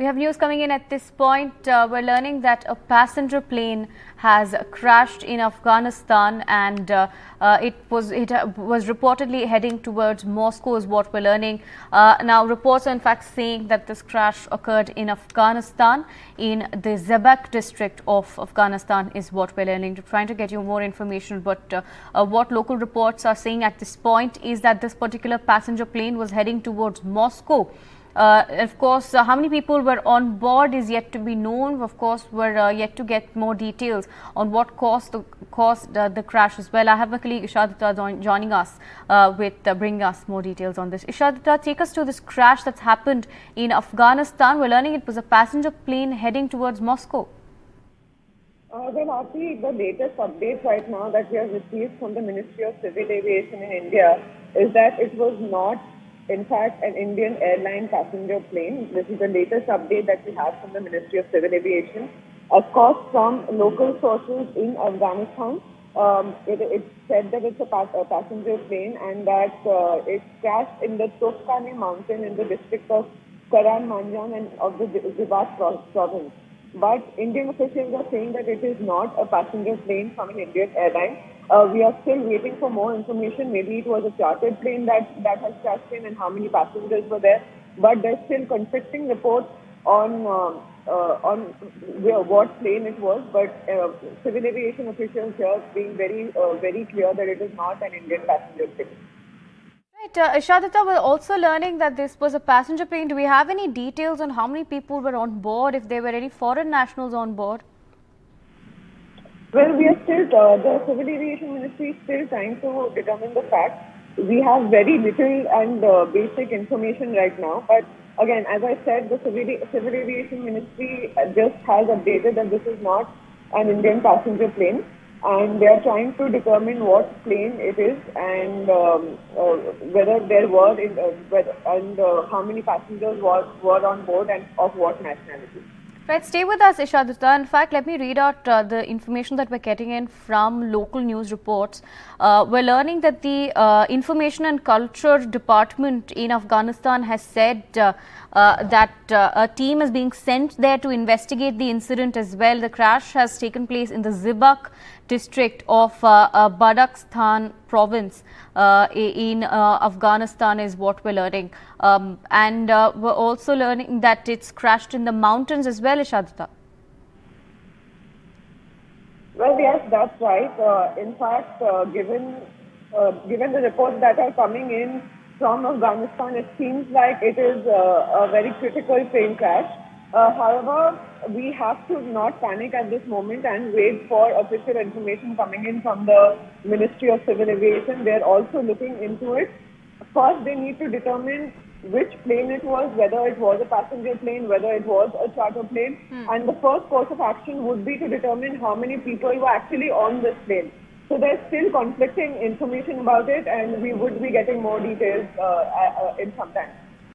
We have news coming in at this point. We're learning that a passenger plane has crashed in Afghanistan, and it was reportedly heading towards Moscow, is what we're learning. Now, reports are in fact saying that this crash occurred in Afghanistan, in the Zabak district of Afghanistan, is what we're learning. Trying to get you more information, but what local reports are saying at this point is that this particular passenger plane was heading towards Moscow. Of course, how many people were on board is yet to be known. Of course, we're yet to get more details on what caused the crash as well. I have my colleague Ishadita joining us bringing us more details on this. Ishadita, take us to this crash that's happened in Afghanistan. We're learning it was a passenger plane heading towards Moscow. Well, Aarti, the latest update right now that we have received from the Ministry of Civil Aviation in India is that it was not, in fact, an Indian airline passenger plane. This is the latest update that we have from the Ministry of Civil Aviation. Of course, from local sources in Afghanistan, it said that it's a passenger plane and that it crashed in the Tofkani mountain in the district of Karan Manjan and of the Zibat province. But Indian officials are saying that it is not a passenger plane from an Indian airline. We are still waiting for more information. Maybe it was a chartered plane that has crashed in and how many passengers were there. But there's still conflicting reports on what plane it was. But civil aviation officials here being very clear that it is not an Indian passenger plane. Right, Ishadita, we're also learning that this was a passenger plane. Do we have any details on how many people were on board, if there were any foreign nationals on board? Well, we are still, the Civil Aviation Ministry is still trying to determine the facts. We have very little and basic information right now. But again, as I said, the Civil Aviation Ministry just has updated that this is not an Indian passenger plane. And they are trying to determine what plane it is and whether there were how many passengers were on board and of what nationality. Right, stay with us, Ishadita. In fact, let me read out the information that we're getting in from local news reports. We're learning that the Information and Culture Department in Afghanistan has said that a team is being sent there to investigate the incident as well. The crash has taken place in the Zabak district of Badakhshan province in Afghanistan, is what we're learning. And we're also learning that it's crashed in the mountains as well, Ishadita. Well, yes, that's right. In fact, given the reports that are coming in from Afghanistan, it seems like it is a very critical plane crash. However, we have to not panic at this moment and wait for official information coming in from the Ministry of Civil Aviation. They're also looking into it. First, they need to determine which plane it was, whether it was a passenger plane, whether it was a charter plane. And the first course of action would be to determine how many people were actually on this plane. So there's still conflicting information about it, and we would be getting more details in some time.